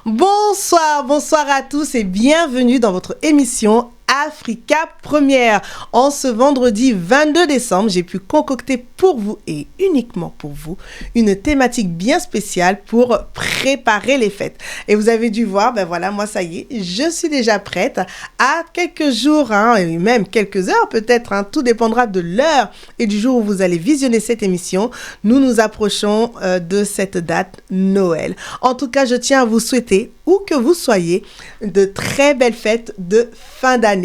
Bonsoir à tous et bienvenue dans votre émission Africa Première. En ce vendredi 22 décembre, j'ai pu concocter pour vous et uniquement pour vous une thématique bien spéciale pour préparer les fêtes. Et vous avez dû voir, moi ça y est, je suis déjà prête. À quelques jours, et même quelques heures peut-être, tout dépendra de l'heure et du jour où vous allez visionner cette émission. Nous nous approchons de cette date Noël. En tout cas, je tiens à vous souhaiter, où que vous soyez, de très belles fêtes de fin d'année.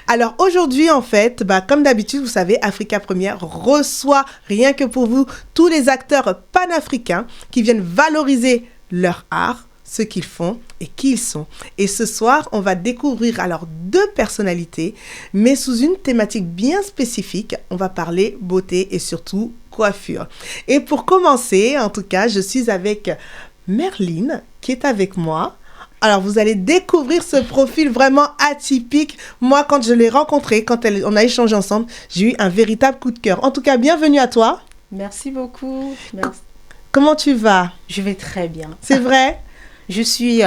Alors aujourd'hui, en fait, comme d'habitude, vous savez, Africa Première reçoit, rien que pour vous, tous les acteurs panafricains qui viennent valoriser leur art, ce qu'ils font et qui ils sont. Et ce soir, on va découvrir alors 2 personnalités, mais sous une thématique bien spécifique. On va parler beauté et surtout coiffure. Et pour commencer, en tout cas, je suis avec Merline qui est avec moi. Alors, vous allez découvrir ce profil vraiment atypique. Moi, quand je l'ai rencontrée, on a échangé ensemble, j'ai eu un véritable coup de cœur. En tout cas, bienvenue à toi. Merci beaucoup. Merci. Comment tu vas? Je vais très bien. C'est vrai? Je suis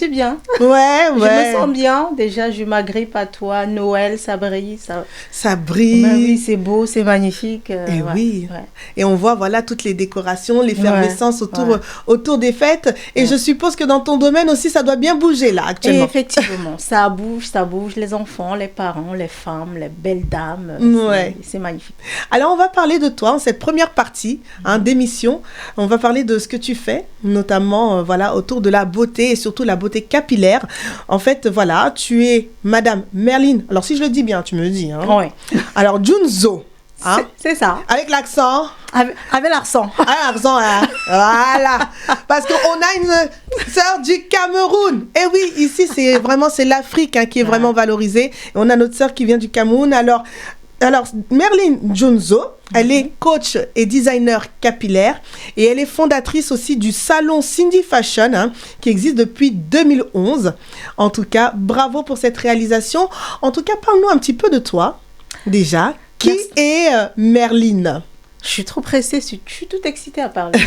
bien. Ouais. Je me sens bien. Déjà, je m'agrippe à toi. Noël, ça brille. Ça brille. Oui, c'est beau, c'est magnifique. Et oui. Ouais. Et on voit, toutes les décorations, l'effervescence autour des fêtes. Et je suppose que dans ton domaine aussi, ça doit bien bouger là, actuellement. Et effectivement, ça bouge. Les enfants, les parents, les femmes, les belles dames. C'est magnifique. Alors, on va parler de toi en cette première partie d'émission. On va parler de ce que tu fais, notamment, autour de la beauté et surtout la beauté capillaire. En fait, tu es Madame Merline. Alors, si je le dis bien, tu me le dis. Oui. Alors, Junzo. C'est ça. Avec l'accent. Avec l'accent. L'accent, voilà. Parce qu'on a une sœur du Cameroun. Et oui, ici, c'est l'Afrique qui est vraiment valorisée. Et on a notre sœur qui vient du Cameroun. Alors Merline Junzo, elle est coach et designer capillaire et elle est fondatrice aussi du salon Cindy Fashion qui existe depuis 2011. En tout cas, bravo pour cette réalisation. En tout cas, parle-nous un petit peu de toi déjà. Qui est Merline? Je suis trop pressée, je suis toute excitée à parler.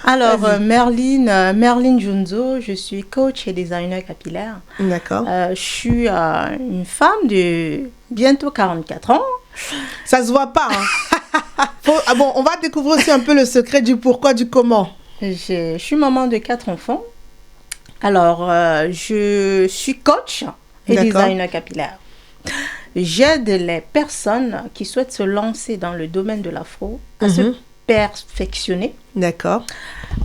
Alors, Merline Junzo, je suis coach et designer capillaire. D'accord. Je suis une femme de bientôt 44 ans. Ça se voit pas. On va découvrir aussi un peu le secret du pourquoi, du comment. Je suis maman de 4 enfants. Alors, je suis coach et designer capillaire. J'aide les personnes qui souhaitent se lancer dans le domaine de l'afro à se perfectionner. D'accord.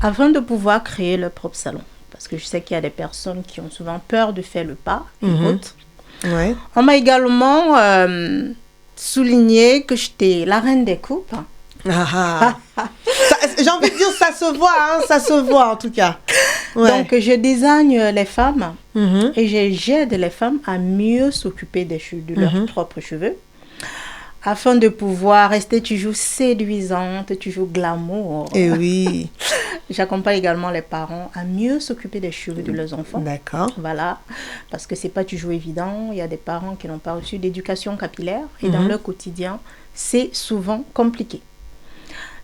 Afin de pouvoir créer leur propre salon. Parce que je sais qu'il y a des personnes qui ont souvent peur de faire le pas et autres. Ouais. On m'a également souligné que j'étais la reine des coupes. J'ai envie de dire, ça se voit en tout cas. Ouais. Donc, je désigne les femmes et j'aide les femmes à mieux s'occuper de leurs propres cheveux afin de pouvoir rester toujours séduisante, toujours glamour. Et oui. J'accompagne également les parents à mieux s'occuper des cheveux de leurs enfants. D'accord. Voilà, parce que c'est pas toujours évident. Il y a des parents qui n'ont pas reçu d'éducation capillaire et dans leur quotidien, c'est souvent compliqué.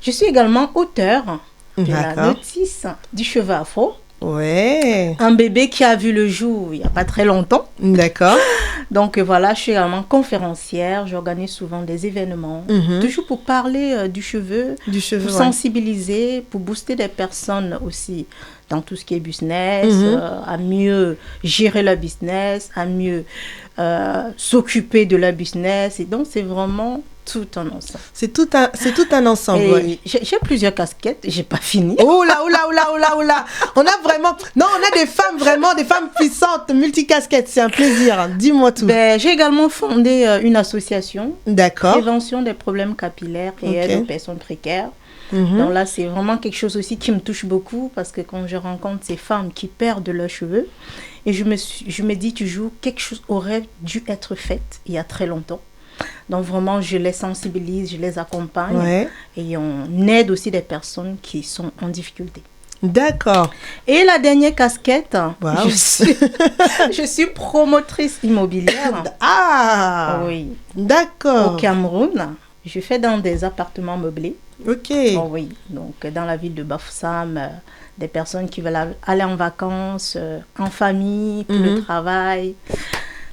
Je suis également auteure de la notice du cheveu afro. Ouais. Un bébé qui a vu le jour il n'y a pas très longtemps. D'accord. Donc je suis également conférencière. J'organise souvent des événements. Toujours pour parler du cheveu. Pour sensibiliser, pour booster des personnes aussi dans tout ce qui est business, à mieux gérer leur business, à mieux s'occuper de leur business. Et donc, c'est vraiment tout un ensemble. C'est tout un ensemble, ouais. J'ai plusieurs casquettes, j'ai pas fini. Oh là. On a des femmes puissantes, multicasquettes, c'est un plaisir. Dis-moi tout. J'ai également fondé une association. D'accord. Prévention des problèmes capillaires et aide aux personnes précaires. Donc là, c'est vraiment quelque chose aussi qui me touche beaucoup parce que quand je rencontre ces femmes qui perdent leurs cheveux, et je me dis toujours quelque chose aurait dû être fait il y a très longtemps. Donc vraiment, je les sensibilise, je les accompagne et on aide aussi des personnes qui sont en difficulté. D'accord. Et la dernière casquette, je suis promotrice immobilière. Ah oui. D'accord. Au Cameroun, je fais dans des appartements meublés. Ok. Oh, oui, donc dans la ville de Bafoussam, des personnes qui veulent aller en vacances, en famille, pour le travail.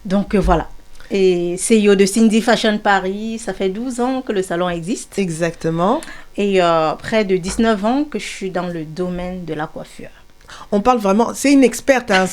Donc voilà. Et CEO de Cindy Fashion Paris, ça fait 12 ans que le salon existe. Exactement. Et près de 19 ans que je suis dans le domaine de la coiffure. On parle vraiment, c'est une experte, hein,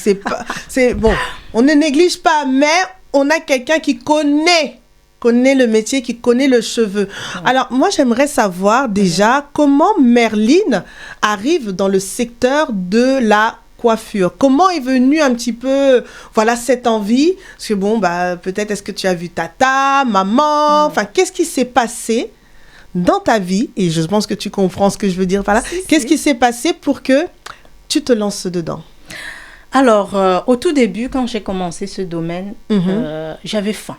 bon, on ne néglige pas, mais on a quelqu'un qui connaît le métier, qui connaît le cheveu. Alors, moi, j'aimerais savoir déjà comment Merline arrive dans le secteur de la coiffure. Comment est venue un petit peu, voilà, cette envie? Parce que bon, peut-être est-ce que tu as vu tata, maman, enfin, qu'est-ce qui s'est passé dans ta vie? Et je pense que tu comprends ce que je veux dire par là. Qu'est-ce qui s'est passé pour que tu te lances dedans? Alors, au tout début, quand j'ai commencé ce domaine, j'avais faim.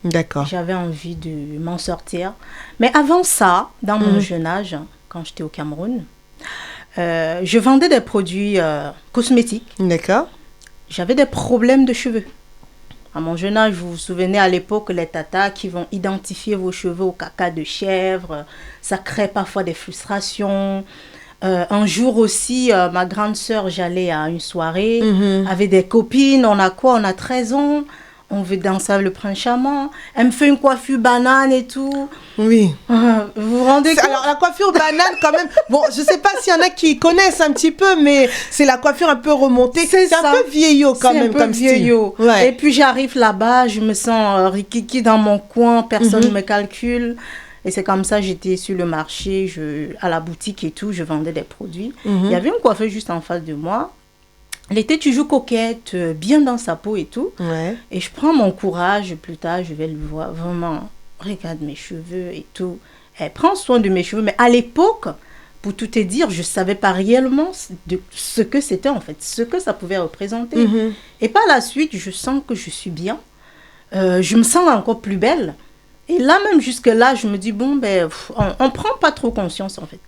D'accord. J'avais envie de m'en sortir. Mais avant ça, dans mon jeune âge, quand j'étais au Cameroun, je vendais des produits cosmétiques. D'accord. J'avais des problèmes de cheveux. À mon jeune âge, vous vous souvenez à l'époque, les tatas qui vont identifier vos cheveux au caca de chèvre, ça crée parfois des frustrations. Un jour aussi, ma grande sœur, j'allais à une soirée avec des copines. On a quoi? On a 13 ans. On veut danser avec le prince charmant. Elle me fait une coiffure banane et tout. Oui. Vous vous rendez compte? Alors, la coiffure banane, quand même. Bon, je ne sais pas s'il y en a qui connaissent un petit peu, mais c'est la coiffure un peu remontée. C'est un peu vieillot quand même, comme style. C'est un peu vieillot. Ouais. Et puis, j'arrive là-bas, je me sens rikiki dans mon coin, personne ne me calcule. Et c'est comme ça, j'étais sur le marché, à la boutique et tout, je vendais des produits. Il y avait une coiffeuse juste en face de moi. Elle était toujours coquette, bien dans sa peau et tout. Ouais. Et je prends mon courage, plus tard, je vais lui voir, vraiment, regarde mes cheveux et tout. Elle prend soin de mes cheveux. Mais à l'époque, pour tout te dire, je ne savais pas réellement ce que c'était en fait, ce que ça pouvait représenter. Et par la suite, je sens que je suis bien. Je me sens encore plus belle. Et là, même jusque-là, je me dis, bon, on ne prend pas trop conscience, en fait.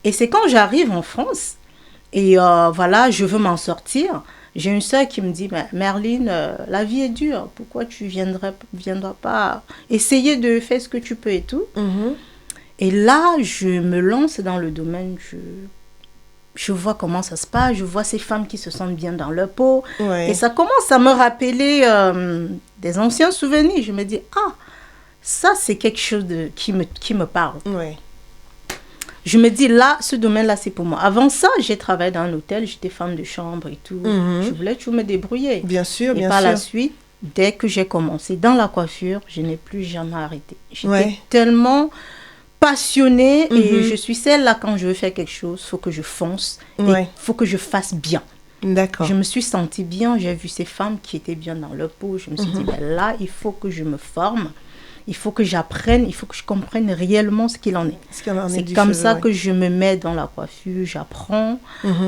Et c'est quand j'arrive en France, et voilà, je veux m'en sortir, j'ai une sœur qui me dit, Merline, la vie est dure, pourquoi tu viendras pas essayer de faire ce que tu peux et tout. Et là, je me lance dans le domaine, je vois comment ça se passe, je vois ces femmes qui se sentent bien dans leur peau, et ça commence à me rappeler des anciens souvenirs. Je me dis, ça, c'est quelque chose qui me parle. Ouais. Je me dis, là, ce domaine-là, c'est pour moi. Avant ça, j'ai travaillé dans un hôtel, j'étais femme de chambre et tout. Je voulais toujours me débrouiller. Bien sûr, bien sûr. Et par la suite, dès que j'ai commencé dans la coiffure, je n'ai plus jamais arrêté. J'étais tellement passionnée et je suis celle-là, quand je veux faire quelque chose, il faut que je fonce et il faut que je fasse bien. D'accord. Je me suis sentie bien, j'ai vu ces femmes qui étaient bien dans leur peau. Je me suis dit, là, il faut que je me forme. Il faut que j'apprenne, il faut que je comprenne réellement ce qu'il en est. C'est comme ça que je me mets dans la coiffure, j'apprends.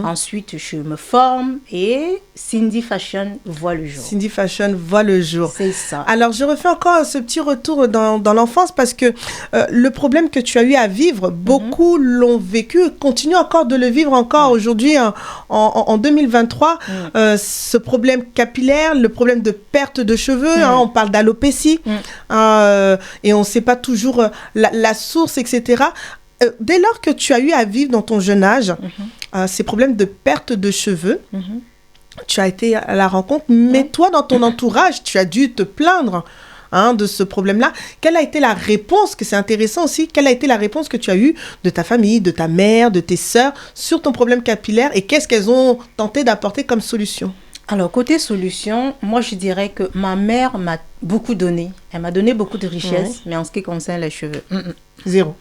Ensuite, je me forme et Cindy Fashion voit le jour. Cindy Fashion voit le jour. C'est ça. Alors, je refais encore ce petit retour dans l'enfance parce que le problème que tu as eu à vivre, beaucoup l'ont vécu, continuent encore de le vivre encore aujourd'hui en 2023. Ce problème capillaire, le problème de perte de cheveux, on parle d'alopécie. Et on ne sait pas toujours la source, etc. Dès lors que tu as eu à vivre dans ton jeune âge ces problèmes de perte de cheveux, tu as été à la rencontre, mais toi, dans ton entourage, tu as dû te plaindre de ce problème-là. Quelle a été la réponse, que c'est intéressant aussi, quelle a été la réponse que tu as eue de ta famille, de ta mère, de tes sœurs sur ton problème capillaire et qu'est-ce qu'elles ont tenté d'apporter comme solution? Alors, côté solution, moi, je dirais que ma mère m'a beaucoup donné. Elle m'a donné beaucoup de richesses, mais en ce qui concerne les cheveux, zéro.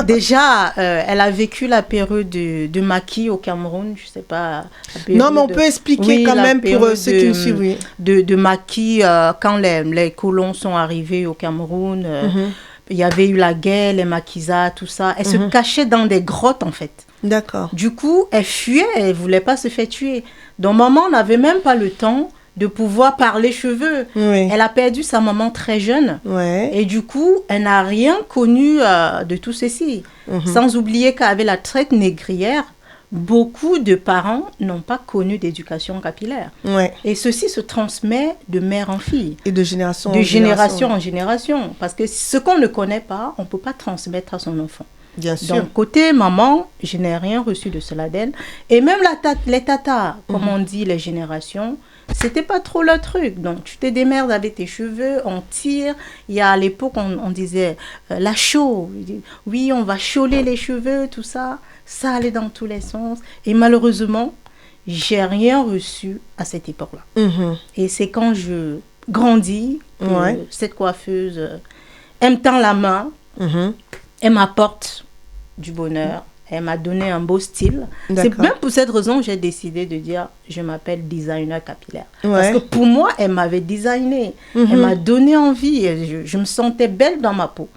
Déjà, elle a vécu la période de maquis au Cameroun, je ne sais pas. Non, mais on peut expliquer quand même pour ceux qui me suivent. Oui. De maquis, quand les colons sont arrivés au Cameroun, il y avait eu la guerre, les maquisards, tout ça. Elle se cachait dans des grottes, en fait. D'accord. Du coup, elle fuyait, elle ne voulait pas se faire tuer. Donc, maman n'avait même pas le temps de pouvoir parler cheveux. Oui. Elle a perdu sa maman très jeune. Ouais. Et du coup, elle n'a rien connu de tout ceci. Sans oublier qu'avec la traite négrière, beaucoup de parents n'ont pas connu d'éducation capillaire. Ouais. Et ceci se transmet de mère en fille. Et de génération en génération. Parce que ce qu'on ne connaît pas, on ne peut pas transmettre à son enfant. Bien sûr. Donc, côté maman, je n'ai rien reçu de cela d'elle. Et même les tatas, comme on dit, les générations, c'était pas trop le truc. Donc, tu te démerdes avec tes cheveux, on tire. Il y a à l'époque, on disait la chaux. Oui, on va chauler les cheveux, tout ça. Ça allait dans tous les sens. Et malheureusement, j'ai rien reçu à cette époque-là. Et c'est quand je grandis que cette coiffeuse, elle me tend la main, elle m'apporte du bonheur. Elle m'a donné un beau style. C'est même pour cette raison que j'ai décidé de dire je m'appelle designer capillaire. Parce que pour moi, elle m'avait designé. Elle m'a donné envie. Je me sentais belle dans ma peau.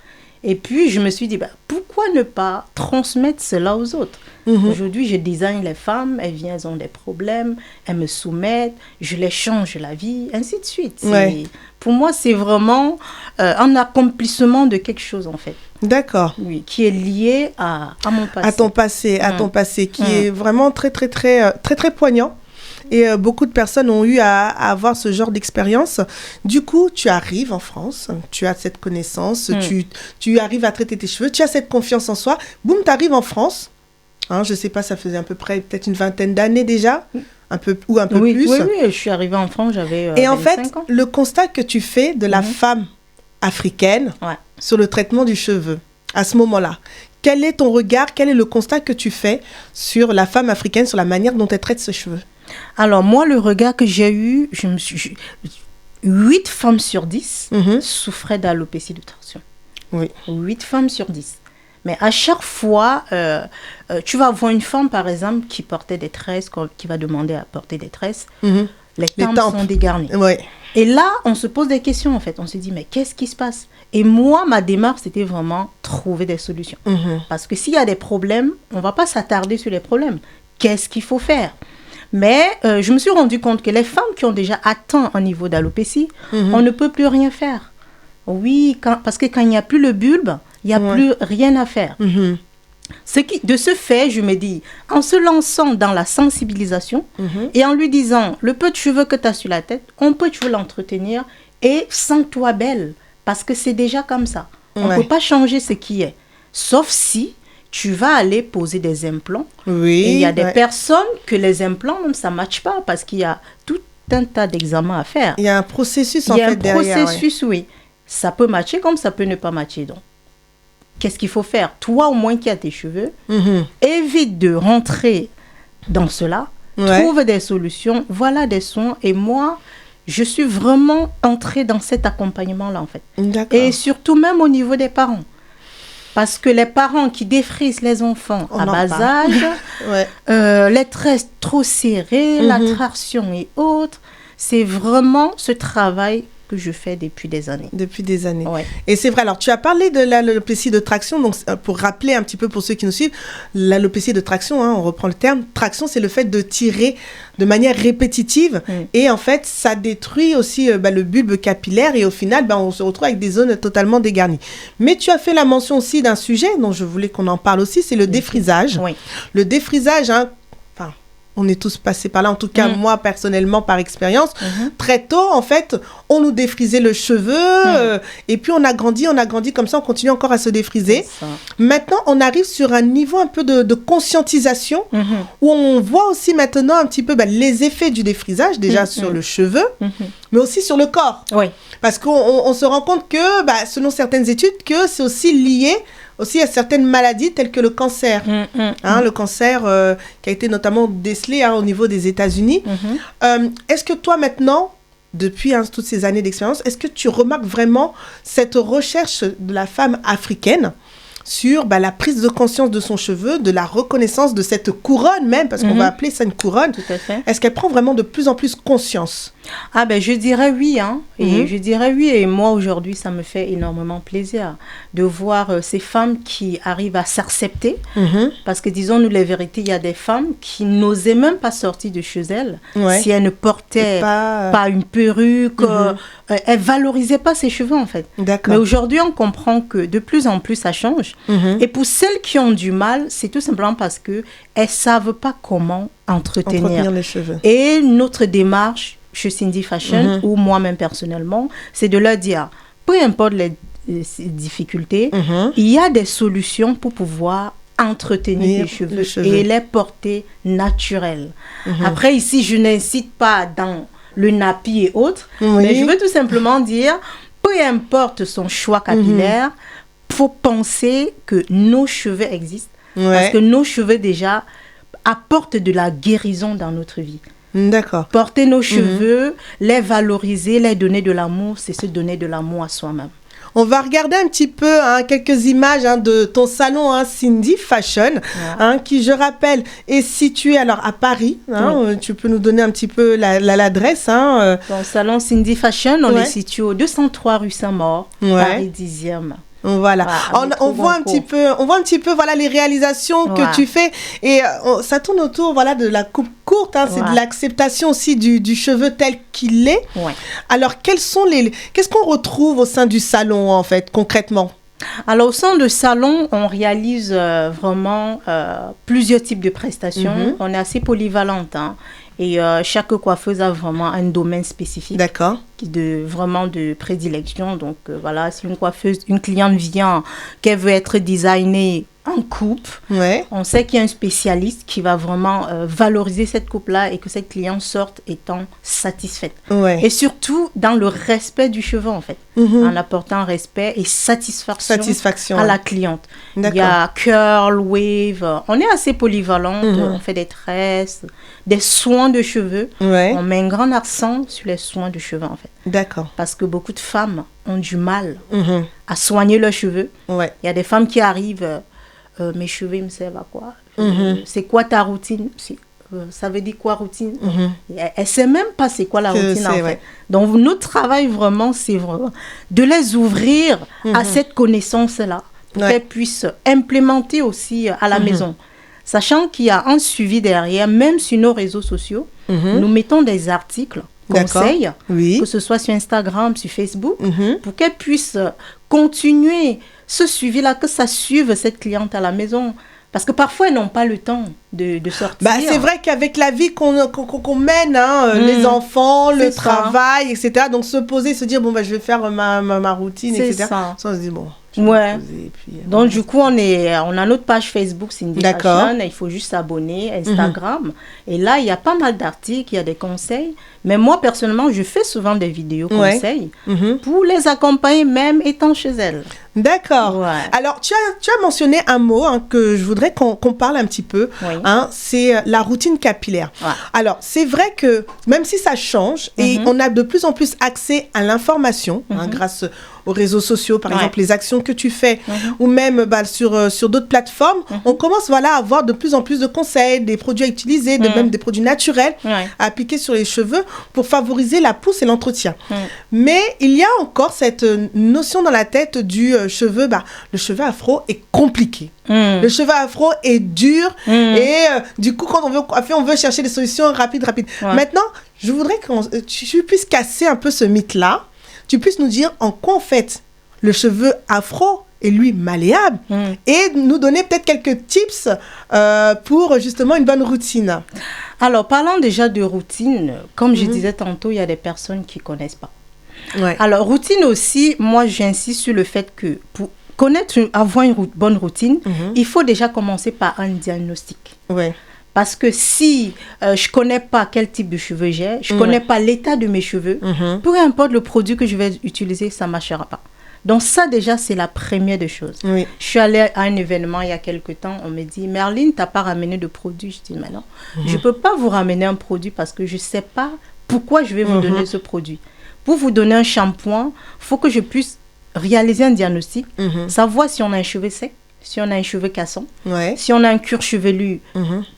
Et puis, je me suis dit, pourquoi ne pas transmettre cela aux autres? Aujourd'hui, je design les femmes. Elles viennent, elles ont des problèmes. Elles me soumettent. Je les change la vie, ainsi de suite. Pour moi, c'est vraiment un accomplissement de quelque chose, en fait. D'accord. Oui, qui est lié à mon passé. À ton passé, qui est vraiment très, très, très, très, très poignant. Et beaucoup de personnes ont eu à avoir ce genre d'expérience. Du coup, tu arrives en France, tu as cette connaissance, tu arrives à traiter tes cheveux, tu as cette confiance en soi. Boum, tu arrives en France. Hein, je ne sais pas, ça faisait à peu près peut-être une vingtaine d'années déjà, un peu plus. Oui, je suis arrivée en France, j'avais 25 ans. Et en fait, le constat que tu fais de la femme africaine sur le traitement du cheveu, à ce moment-là, quel est ton regard, quel est le constat que tu fais sur la femme africaine, sur la manière dont elle traite ses cheveux? Alors, moi, le regard que j'ai eu, 8 femmes sur 10 souffraient d'alopécie de traction. Oui. 8 femmes sur 10. Mais à chaque fois, tu vas voir une femme, par exemple, qui portait des tresses, qui va demander à porter des tresses. Les tempes sont dégarnies. Ouais. Et là, on se pose des questions, en fait. On se dit, mais qu'est-ce qui se passe? Et moi, ma démarche, c'était vraiment trouver des solutions. Parce que s'il y a des problèmes, on ne va pas s'attarder sur les problèmes. Qu'est-ce qu'il faut faire? Mais je me suis rendu compte que les femmes qui ont déjà atteint un niveau d'alopécie, on ne peut plus rien faire. Oui, parce que quand il n'y a plus le bulbe, il n'y a plus rien à faire. De ce fait, je me dis, en se lançant dans la sensibilisation et en lui disant, le peu de cheveux que tu as sur la tête, on peut toujours l'entretenir et sens-toi belle, parce que c'est déjà comme ça. On ne peut pas changer ce qui est, sauf si tu vas aller poser des implants. Oui, et il y a des personnes que les implants, même ça ne matche pas, parce qu'il y a tout un tas d'examens à faire. Il y a un processus en fait derrière. Il y a un processus, oui. Ça peut matcher comme ça peut ne pas matcher, donc. Qu'est-ce qu'il faut faire? Toi, au moins, qui as tes cheveux, évite de rentrer dans cela, trouve des solutions, voilà des soins. Et moi, je suis vraiment entrée dans cet accompagnement-là, en fait. D'accord. Et surtout même au niveau des parents. Parce que les parents qui défrisent les enfants à bas âge, les tresses trop serrées, la traction et autres, c'est vraiment ce travail que je fais depuis des années. Depuis des années. Et c'est vrai, alors tu as parlé de l'alopécie de traction, donc pour rappeler un petit peu pour ceux qui nous suivent, l'alopécie de traction, on reprend le terme, traction c'est le fait de tirer de manière répétitive et en fait ça détruit aussi le bulbe capillaire et au final on se retrouve avec des zones totalement dégarnies. Mais tu as fait la mention aussi d'un sujet dont je voulais qu'on en parle aussi, c'est le défrisage. Le défrisage, on est tous passés par là, en tout cas moi personnellement par expérience. Très tôt en fait, on nous défrisait le cheveu et puis on a grandi comme ça, on continue encore à se défriser. Maintenant, on arrive sur un niveau un peu de conscientisation où on voit aussi maintenant un petit peu les effets du défrisage déjà sur le cheveu, mais aussi sur le corps. Parce qu'on se rend compte que, selon certaines études, que c'est aussi lié aussi à certaines maladies telles que le cancer. Le cancer qui a été notamment décelé au niveau des États-Unis. Est-ce que toi maintenant, depuis toutes ces années d'expérience, est-ce que tu remarques vraiment cette recherche de la femme africaine sur la prise de conscience de son cheveu, de la reconnaissance de cette couronne même, parce qu'on va appeler ça une couronne. Tout à fait. Est-ce qu'elle prend vraiment de plus en plus conscience? Je dirais oui. Et je dirais oui. Et moi, aujourd'hui, ça me fait énormément plaisir de voir ces femmes qui arrivent à s'accepter. Parce que, disons-nous les vérités, il y a des femmes qui n'osaient même pas sortir de chez elles si elles ne portaient pas une perruque. Elles ne valorisaient pas ses cheveux, en fait. Mais aujourd'hui, on comprend que de plus en plus, ça change. Et pour celles qui ont du mal, c'est tout simplement parce qu'elles ne savent pas comment entretenir les cheveux. Et notre démarche chez Cindy Fashion, ou moi-même personnellement, c'est de leur dire, peu importe ces difficultés, il y a des solutions pour pouvoir entretenir les cheveux et les porter naturels. Après, ici, je n'incite pas dans le nappy et autres, mais je veux tout simplement dire, peu importe son choix capillaire, faut penser que nos cheveux existent, parce que nos cheveux déjà apportent de la guérison dans notre vie. D'accord. Porter nos cheveux, les valoriser, les donner de l'amour, c'est se donner de l'amour à soi-même. On va regarder un petit peu quelques images de ton salon Cindy Fashion, qui, je rappelle, est situé alors à Paris. Tu peux nous donner un petit peu l'adresse. Ton salon Cindy Fashion, on est situé au 203 rue Saint-Maur, Paris 10e. Voilà, on voit un petit peu voilà les réalisations que tu fais et ça tourne autour de la coupe courte, c'est de l'acceptation aussi du cheveu tel qu'il est. Alors qu'est-ce qu'on retrouve au sein du salon en fait concrètement? Alors, au sein de salon, on réalise vraiment plusieurs types de prestations. On est assez polyvalente. Et chaque coiffeuse a vraiment un domaine spécifique. D'accord. Vraiment de prédilection. Donc, voilà, si une cliente vient, qu'elle veut être designée en coupe, on sait qu'il y a un spécialiste qui va vraiment valoriser cette coupe-là et que cette cliente sorte étant satisfaite. Et surtout, dans le respect du cheveu, en fait. En apportant respect et satisfaction à la cliente. Il y a curl, wave. On est assez polyvalente. On fait des tresses, des soins de cheveux. On met un grand accent sur les soins de cheveux, en fait. D'accord. Parce que beaucoup de femmes ont du mal à soigner leurs cheveux. Il y a des femmes qui arrivent... mes cheveux me servent à quoi? C'est quoi ta routine? Ça veut dire quoi routine? Elle ne sait même pas c'est quoi la routine en fait. Donc notre travail vraiment, c'est vraiment de les ouvrir à cette connaissance-là pour qu'elles puissent implémenter aussi à la maison. Sachant qu'il y a un suivi derrière, même sur nos réseaux sociaux, nous mettons des articles, conseils, que ce soit sur Instagram, sur Facebook, pour qu'elles puissent continuer ce suivi-là, que ça suive cette cliente à la maison. Parce que parfois, elles n'ont pas le temps de sortir. C'est vrai qu'avec la vie qu'on mène, les enfants, le travail, etc., donc se poser, se dire, je vais faire ma routine, etc. Ça, on se dit, donc, du coup, on a notre page Facebook, Cindy Fashion. Il faut juste s'abonner, Instagram. Et là, il y a pas mal d'articles, il y a des conseils. Mais moi, personnellement, je fais souvent des vidéos conseils pour les accompagner, même étant chez elles. D'accord. Alors, tu as mentionné un mot que je voudrais qu'on parle un petit peu. C'est la routine capillaire. Alors, c'est vrai que même si ça change et on a de plus en plus accès à l'information grâce aux réseaux sociaux, par exemple, les actions que tu fais ou même sur d'autres plateformes, on commence à avoir de plus en plus de conseils, des produits à utiliser, même des produits naturels à appliquer sur les cheveux pour favoriser la pousse et l'entretien. Mais il y a encore cette notion dans la tête du cheveu, le cheveu afro est compliqué. Le cheveu afro est dur et du coup, quand on veut coiffer, on veut chercher des solutions rapides. Maintenant, je voudrais que tu puisses casser un peu ce mythe-là. Tu puisses nous dire en quoi, en fait, le cheveu afro est, lui, malléable et nous donner peut-être quelques tips pour, justement, une bonne routine. Alors, parlant déjà de routine, comme je disais tantôt, il y a des personnes qui ne connaissent pas. Alors, routine aussi, moi, j'insiste sur le fait que pour avoir une bonne routine, il faut déjà commencer par un diagnostic. Parce que si je ne connais pas quel type de cheveux j'ai, je ne connais pas l'état de mes cheveux, peu importe le produit que je vais utiliser, ça ne marchera pas. Donc ça déjà, c'est la première des choses. Je suis allée à un événement il y a quelques temps, on me dit « Merline, tu n'as pas ramené de produit ?» Je dis « Mais non, je ne peux pas vous ramener un produit parce que je ne sais pas pourquoi je vais vous donner ce produit. Pour vous donner un shampoing, il faut que je puisse réaliser un diagnostic, savoir si on a un cheveu sec, si on a un cheveu cassant, si on a un cuir chevelu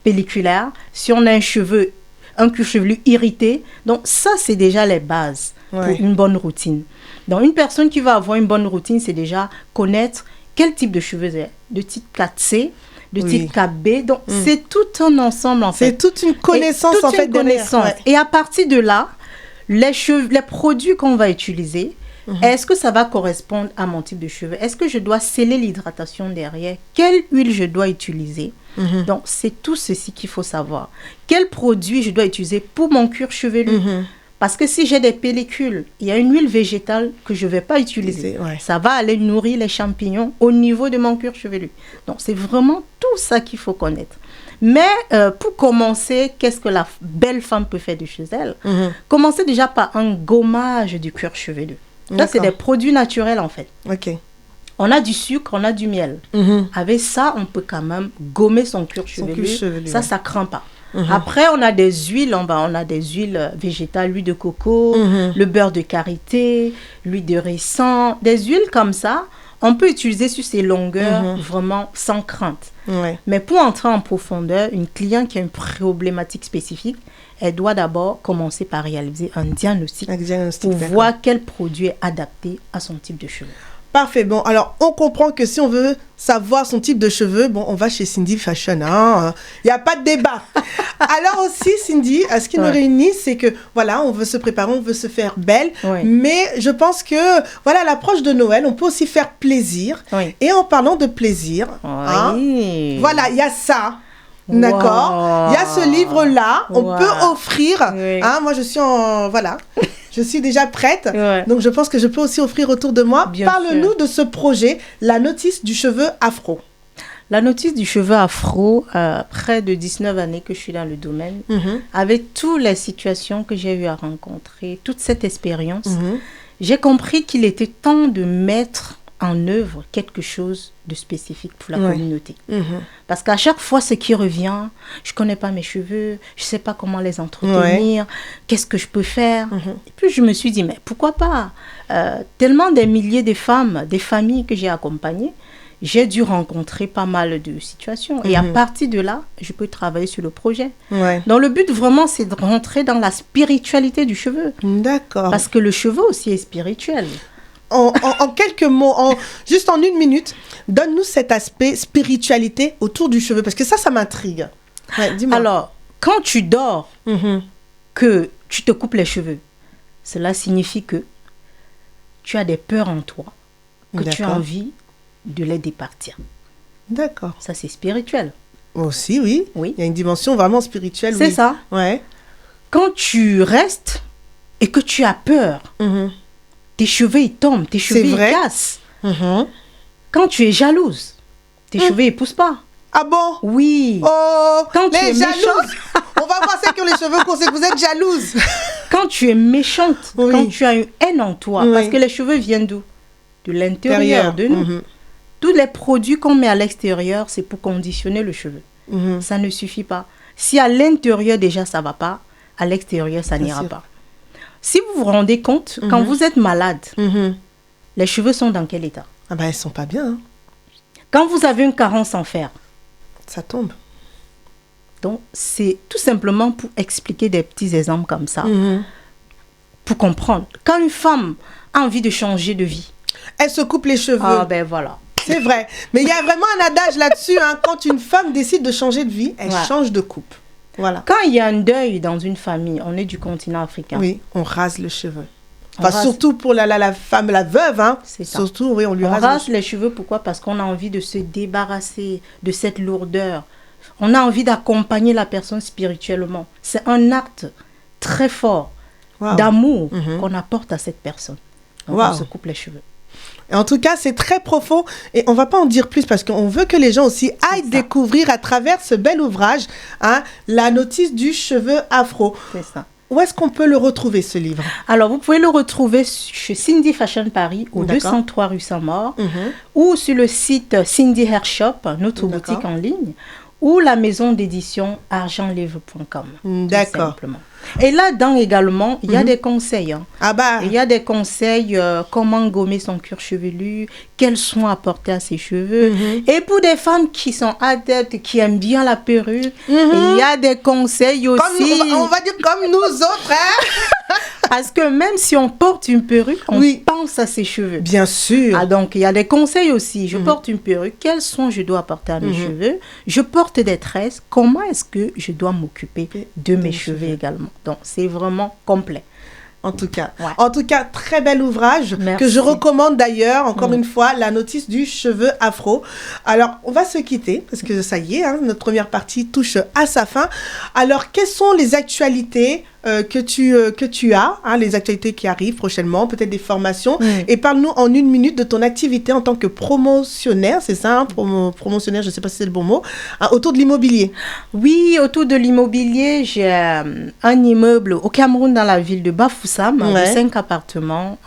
pelliculaire, si on a un cuir chevelu irrité. Donc ça, c'est déjà les bases pour une bonne routine. Donc une personne qui va avoir une bonne routine, c'est déjà connaître quel type de cheveux c'est, de type 4C, de type 4B. Donc c'est tout un ensemble en fait. C'est toute une connaissance en fait. Et à partir de là, les produits qu'on va utiliser, est-ce que ça va correspondre à mon type de cheveux? Est-ce que je dois sceller l'hydratation derrière? Quelle huile je dois utiliser? Donc, c'est tout ceci qu'il faut savoir. Quel produit je dois utiliser pour mon cuir chevelu? Parce que si j'ai des pellicules, il y a une huile végétale que je ne vais pas utiliser. Ouais. Ça va aller nourrir les champignons au niveau de mon cuir chevelu. Donc, c'est vraiment tout ça qu'il faut connaître. Mais pour commencer, qu'est-ce que la belle femme peut faire de chez elle? Commencer déjà par un gommage du cuir chevelu. Là, c'est des produits naturels en fait. Ok. On a du sucre, on a du miel. Avec ça, on peut quand même gommer son cuir chevelu. Ça, ça craint pas. Après, on a des huiles, on a des huiles végétales, l'huile de coco, le beurre de karité, l'huile de ricin, des huiles comme ça. On peut utiliser sur ces longueurs vraiment sans crainte. Ouais. Mais pour entrer en profondeur, une cliente qui a une problématique spécifique, elle doit d'abord commencer par réaliser un diagnostic pour voir quel produit est adapté à son type de cheveux. Parfait. Bon, alors, on comprend que si on veut savoir son type de cheveux, bon, on va chez Cindy Fashion. Il n'y a pas de débat. Alors aussi, Cindy, ce qui nous réunit, c'est que, voilà, on veut se préparer, on veut se faire belle. Mais je pense que, voilà, à l'approche de Noël, on peut aussi faire plaisir. Et en parlant de plaisir, voilà, il y a ça. D'accord. Il y a ce livre-là. On peut offrir. Moi, je suis voilà. Je suis déjà prête. Donc, je pense que je peux aussi offrir autour de moi. Parle-nous de ce projet, la notice du cheveu afro. La notice du cheveu afro, près de 19 années que je suis dans le domaine, avec toutes les situations que j'ai eu à rencontrer, toute cette expérience, j'ai compris qu'il était temps de mettre en œuvre quelque chose de spécifique pour la communauté. Parce qu'à chaque fois, ce qui revient, je ne connais pas mes cheveux, je ne sais pas comment les entretenir, qu'est-ce que je peux faire. Et puis, je me suis dit, mais pourquoi pas tellement des milliers de femmes, des familles que j'ai accompagnées, j'ai dû rencontrer pas mal de situations. Et à partir de là, je peux travailler sur le projet. Donc, le but, vraiment, c'est de rentrer dans la spiritualité du cheveu. D'accord. Parce que le cheveu aussi est spirituel. En quelques mots, juste en 1 minute, donne-nous cet aspect spiritualité autour du cheveu, parce que ça m'intrigue. Dis-moi. Alors, quand tu dors, que tu te coupes les cheveux, cela signifie que tu as des peurs en toi, que tu as envie de les départir. D'accord. Ça, c'est spirituel. Aussi, oui. Il y a une dimension vraiment spirituelle. C'est ça. Ouais. Quand tu restes et que tu as peur, tes cheveux, ils tombent, tes cheveux, ils cassent. Quand tu es jalouse, tes cheveux, ils ne poussent pas. Ah bon? Oui. Oh, quand tu es jalouses. On va voir ceux qui ont les cheveux courts, c'est que vous êtes jalouse. Quand tu es méchante, quand tu as une haine en toi, parce que les cheveux viennent d'où? De l'intérieur de nous. Tous les produits qu'on met à l'extérieur, c'est pour conditionner le cheveu. Ça ne suffit pas. Si à l'intérieur, déjà, ça ne va pas, à l'extérieur, ça n'ira pas. Si vous vous rendez compte, quand vous êtes malade, les cheveux sont dans quel état? Ah ben, elles ne sont pas bien. Quand vous avez une carence en fer, ça tombe. Donc, c'est tout simplement pour expliquer des petits exemples comme ça, pour comprendre. Quand une femme a envie de changer de vie, elle se coupe les cheveux. Ah ben voilà. C'est vrai. Mais il y a vraiment un adage là-dessus. Quand une femme décide de changer de vie, elle change de coupe. Voilà. Quand il y a un deuil dans une famille, on est du continent africain. Oui, on rase le cheveu. Surtout pour la femme, la veuve. C'est ça. Surtout, oui, on lui rase les cheveux. Pourquoi? Parce qu'on a envie de se débarrasser de cette lourdeur. On a envie d'accompagner la personne spirituellement. C'est un acte très fort d'amour qu'on apporte à cette personne. Donc, on se coupe les cheveux. Et en tout cas, c'est très profond et on ne va pas en dire plus parce qu'on veut que les gens aussi aillent découvrir à travers ce bel ouvrage la notice du cheveu afro. C'est ça. Où est-ce qu'on peut le retrouver, ce livre? Alors, vous pouvez le retrouver chez Cindy Fashion Paris, au 203 rue Saint-Maur, ou sur le site Cindy Hair Shop, notre boutique en ligne, ou la maison d'édition argentlivre.com. D'accord. Simplement. Et là-dedans également, il y a des conseils. Il y a des conseils, comment gommer son cuir chevelu, quels soins apporter à ses cheveux. Et pour des femmes qui sont adeptes, qui aiment bien la perruque, il y a des conseils aussi. On va dire comme nous autres. Parce que même si on porte une perruque, on pense à ses cheveux. Bien sûr. Donc, il y a des conseils aussi. Je porte une perruque, quels soins je dois apporter à mes cheveux? Je porte des tresses, comment est-ce que je dois m'occuper de mes cheveux également? Donc, c'est vraiment complet. En tout cas, très bel ouvrage. Merci. Que je recommande d'ailleurs, encore une fois, la notice du cheveu afro. Alors, on va se quitter parce que ça y est, notre première partie touche à sa fin. Alors, quelles sont les actualités que tu as, hein, les actualités qui arrivent prochainement, peut-être des formations. Et parle-nous en 1 minute de ton activité en tant que promotionnaire, c'est ça, hein, promotionnaire, je ne sais pas si c'est le bon mot, hein, autour de l'immobilier. Oui, autour de l'immobilier, j'ai un immeuble au Cameroun dans la ville de Bafoussam, de 5 appartements,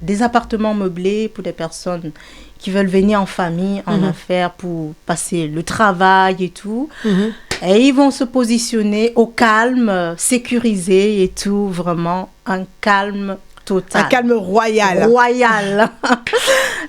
des appartements meublés pour des personnes qui veulent venir en famille, en affaires pour passer le travail et tout. Et ils vont se positionner au calme, sécurisé et tout, vraiment un calme total. Un calme royal. Royal.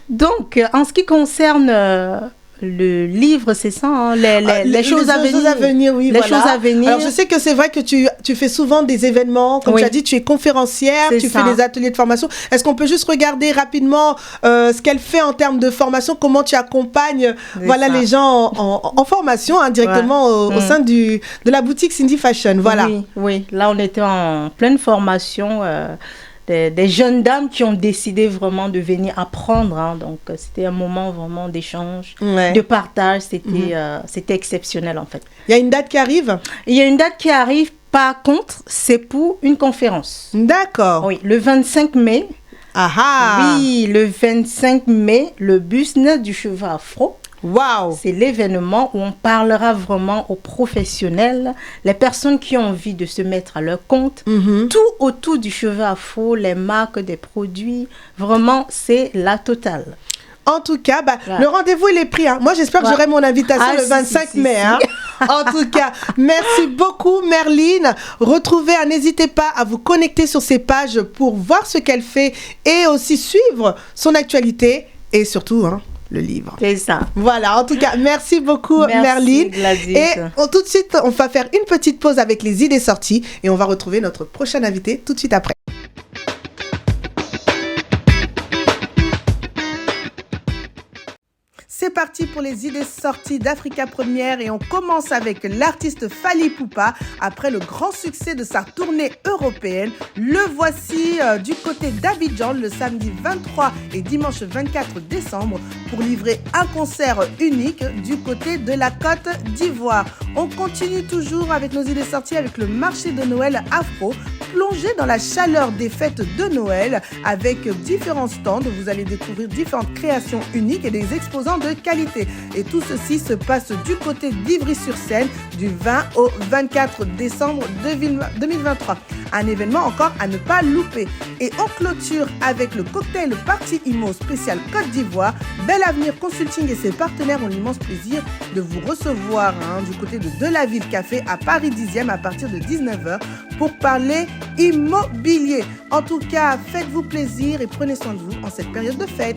Donc, en ce qui concerne le livre, c'est ça, hein, les choses à venir. Oui, les choses à venir. Alors, je sais que c'est vrai que tu fais souvent des événements, comme tu as dit, tu es conférencière, tu fais des ateliers de formation. Est-ce qu'on peut juste regarder rapidement ce qu'elle fait en termes de formation, comment tu accompagnes les gens en formation, hein, directement au sein de la boutique Cindy Fashion. Voilà. Oui, là, on était en pleine formation. Des jeunes dames qui ont décidé vraiment de venir apprendre. Hein. Donc, c'était un moment vraiment d'échange, de partage. C'était exceptionnel, en fait. Il y a une date qui arrive? Il y a une date qui arrive. Par contre, c'est pour une conférence. D'accord. Oui, le 25 mai. Oui, le 25 mai, le business du cheveu afro. Wow. C'est l'événement où on parlera vraiment aux professionnels, les personnes qui ont envie de se mettre à leur compte, tout autour du cheveu afro, les marques des produits. Vraiment, c'est la totale. En tout cas, le rendez-vous, il est pris. Hein. Moi, j'espère que j'aurai mon invitation le 25 mai. Hein. En tout cas, merci beaucoup, Merline. N'hésitez pas à vous connecter sur ses pages pour voir ce qu'elle fait et aussi suivre son actualité et surtout, le livre. C'est ça. Voilà, en tout cas, merci beaucoup, Merline. Gladys. Et tout de suite, on va faire une petite pause avec les idées sorties et on va retrouver notre prochaine invité tout de suite après. C'est parti pour les idées sorties d'Africa Première et on commence avec l'artiste Fally Ipupa. Après le grand succès de sa tournée européenne, le voici du côté d'Abidjan le samedi 23 et dimanche 24 décembre pour livrer un concert unique du côté de la Côte d'Ivoire. On continue toujours avec nos idées sorties avec le marché de Noël afro, plongé dans la chaleur des fêtes de Noël avec différents stands. Vous allez découvrir différentes créations uniques et des exposants de qualité. Et tout ceci se passe du côté d'Ivry-sur-Seine du 20 au 24 décembre 2023. Un événement encore à ne pas louper. Et on clôture avec le cocktail Party Imo spécial Côte d'Ivoire. Bel Avenir Consulting et ses partenaires ont l'immense plaisir de vous recevoir du côté de la Ville Café à Paris 10e à partir de 19h pour parler immobilier. En tout cas, faites-vous plaisir et prenez soin de vous en cette période de fête.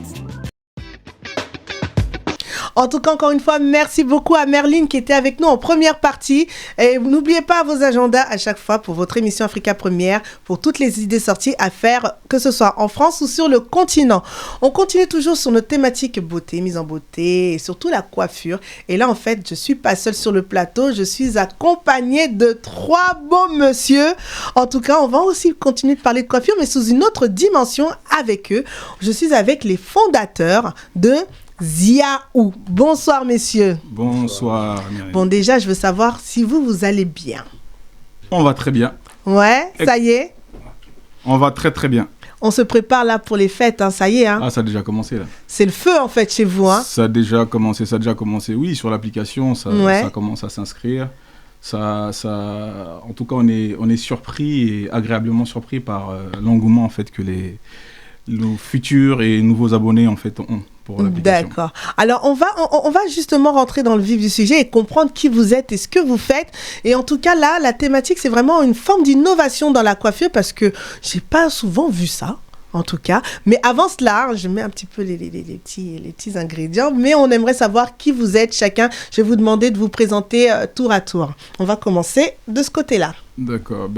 En tout cas, encore une fois, merci beaucoup à Merline qui était avec nous en première partie. Et n'oubliez pas vos agendas à chaque fois pour votre émission Africa Première, pour toutes les idées sorties à faire, que ce soit en France ou sur le continent. On continue toujours sur notre thématique beauté, mise en beauté et surtout la coiffure. Et là, en fait, je ne suis pas seule sur le plateau. Je suis accompagnée de 3 beaux monsieur. En tout cas, on va aussi continuer de parler de coiffure, mais sous une autre dimension avec eux. Je suis avec les fondateurs de Ziaou. Bonsoir, messieurs. Bonsoir, Myriam. Bon, déjà, je veux savoir si vous allez bien. On va très bien. Ouais, ça y est. On va très, très bien. On se prépare là pour les fêtes, ça y est. Ah, ça a déjà commencé, là. C'est le feu, en fait, chez vous, Ça a déjà commencé. Oui, sur l'application, ça commence à s'inscrire. En tout cas, on est surpris et agréablement surpris par l'engouement, en fait, que nos futurs et nouveaux abonnés, en fait, ont. D'accord. Alors, on va justement rentrer dans le vif du sujet et comprendre qui vous êtes et ce que vous faites. Et en tout cas, là, la thématique, c'est vraiment une forme d'innovation dans la coiffure parce que j'ai pas souvent vu ça, en tout cas. Mais avant cela, je mets un petit peu les petits ingrédients, mais on aimerait savoir qui vous êtes chacun. Je vais vous demander de vous présenter tour à tour. On va commencer de ce côté-là. D'accord.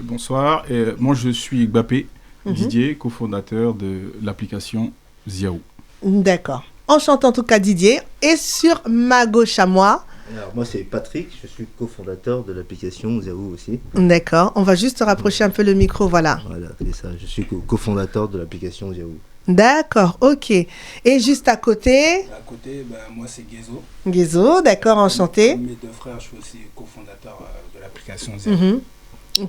Bonsoir. Moi, je suis Gbapé Didier, cofondateur de l'application Ziaou. D'accord. Enchanté en tout cas Didier. Et sur ma gauche à moi. Alors moi c'est Patrick, je suis cofondateur de l'application Ziaou aussi. D'accord. On va juste rapprocher un peu le micro, voilà. Voilà, c'est ça. Je suis cofondateur de l'application Ziaou. D'accord, ok. Et juste à côté. À côté, moi c'est Gezo. Gezo, d'accord, enchanté. Mes 2 frères, je suis aussi cofondateur de l'application Ziaou.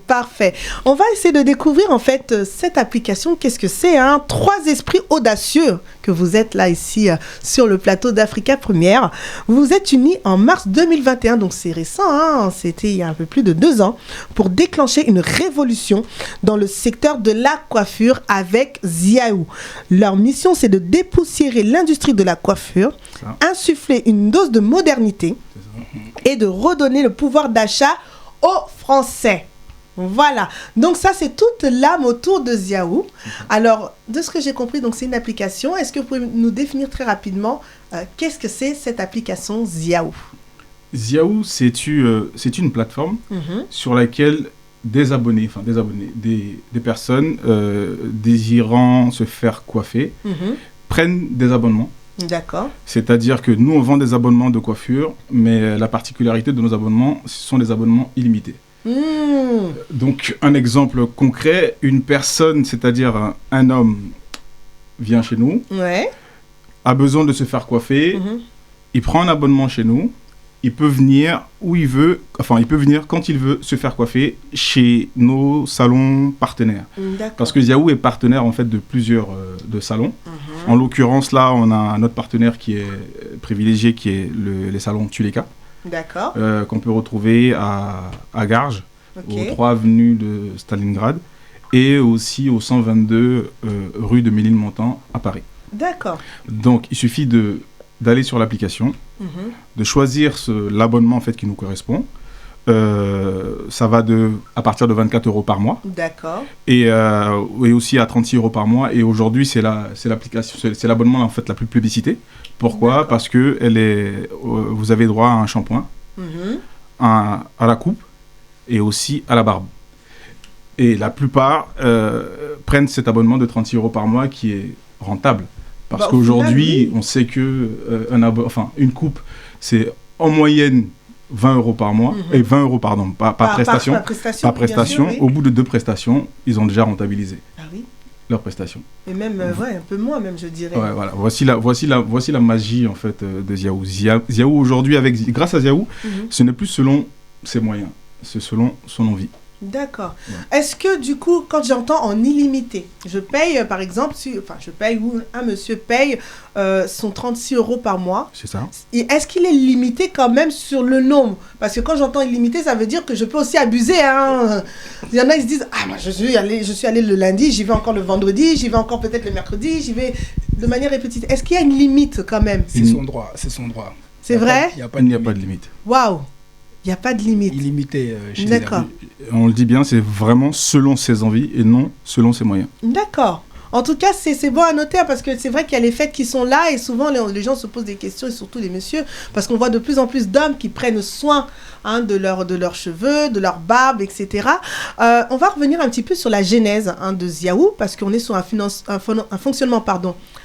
Parfait. On va essayer de découvrir en fait cette application. Qu'est-ce que c'est, hein? 3 esprits audacieux que vous êtes là ici sur le plateau d'Africa Première. Vous vous êtes unis en mars 2021, donc c'est récent, hein? C'était il y a un peu plus de 2 ans, pour déclencher une révolution dans le secteur de la coiffure avec Ziaou. Leur mission, c'est de dépoussiérer l'industrie de la coiffure, insuffler une dose de modernité et de redonner le pouvoir d'achat aux Français. Voilà, donc ça c'est toute l'âme autour de Ziaou. Alors, de ce que j'ai compris, donc c'est une application. Est-ce que vous pouvez nous définir très rapidement qu'est-ce que c'est cette application Ziaou? Ziaou, c'est une plateforme sur laquelle des personnes désirant se faire coiffer prennent des abonnements. D'accord. C'est-à-dire que nous, on vend des abonnements de coiffure, mais la particularité de nos abonnements, ce sont des abonnements illimités. Donc, un exemple concret, une personne, c'est-à-dire un homme, vient chez nous, a besoin de se faire coiffer, il prend un abonnement chez nous, il peut venir où il veut, il peut venir quand il veut se faire coiffer chez nos salons partenaires. Parce que Ziaou est partenaire en fait de plusieurs de salons. En l'occurrence, là, on a un autre partenaire qui est privilégié, qui est les salons Tuleka. D'accord. Qu'on peut retrouver à Garges, aux 3 avenues de Stalingrad, et aussi au 122 rue de Ménilmontant à Paris. D'accord. Donc, il suffit d'aller sur l'application, de choisir l'abonnement en fait, qui nous correspond. Ça va à partir de 24 € par mois. D'accord. Et aussi à 36 € par mois. Et aujourd'hui, c'est l'abonnement en fait la plus plébiscité. Pourquoi? Parce que vous avez droit à un shampoing, à la coupe et aussi à la barbe. Et la plupart prennent cet abonnement de 36 € par mois qui est rentable. Parce qu'aujourd'hui, on sait que une coupe, c'est en moyenne 20 € par mois, et 20 € pardon, par prestation. Par prestation. Sûr, oui. Au bout de 2 prestations, ils ont déjà rentabilisé leur prestation. Et même, un peu moins même, je dirais. Ouais, voilà. Voici la magie en fait de Ziaou. Ziaou aujourd'hui, grâce à Ziaou, ce n'est plus selon ses moyens, c'est selon son envie. D'accord. Ouais. Est-ce que du coup, quand j'entends en illimité, je paye par exemple, ou un monsieur paye son 36 € par mois. C'est ça. Et est-ce qu'il est limité quand même sur le nombre? Parce que quand j'entends illimité, ça veut dire que je peux aussi abuser. Hein. Il y en a, ils se disent, moi je suis allé le lundi, j'y vais encore le vendredi, j'y vais encore peut-être le mercredi, j'y vais de manière répétitive. Est-ce qu'il y a une limite quand même? C'est son droit. C'est vrai? Il n'y a pas de limite. Waouh! Il n'y a pas de limite. Illimité chez D'accord. On le dit bien, c'est vraiment selon ses envies et non selon ses moyens. D'accord. En tout cas, c'est bon à noter parce que c'est vrai qu'il y a les fêtes qui sont là et souvent les gens se posent des questions, et surtout les messieurs, parce qu'on voit de plus en plus d'hommes qui prennent soin de leurs cheveux, de leur barbe, etc. On va revenir un petit peu sur la genèse de Ziaou parce qu'on est sur un fonctionnement,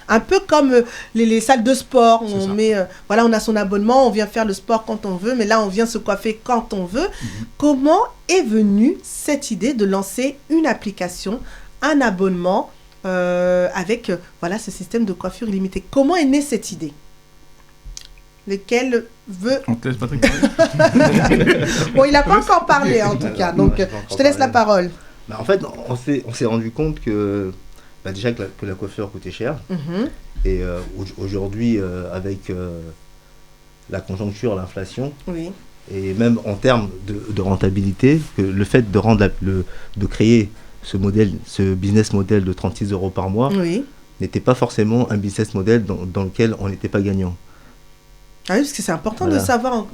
un peu comme les salles de sport. On a son abonnement, on vient faire le sport quand on veut, mais là on vient se coiffer quand on veut. Comment est venue cette idée de lancer une application, un abonnement avec ce système de coiffure illimitée? Comment est née cette idée? Lequel veut... On te laisse Patrick. Bon, il n'a pas encore parlé en tout cas, donc je te laisse la parole. En fait, on s'est rendu compte que déjà que la coiffure coûtait cher. Et aujourd'hui, avec la conjoncture, l'inflation, et même en termes de rentabilité, que le fait de créer ce business model de 36 € par mois n'était pas forcément un business model dans lequel on n'était pas gagnant. Ah oui, parce que c'est important de savoir,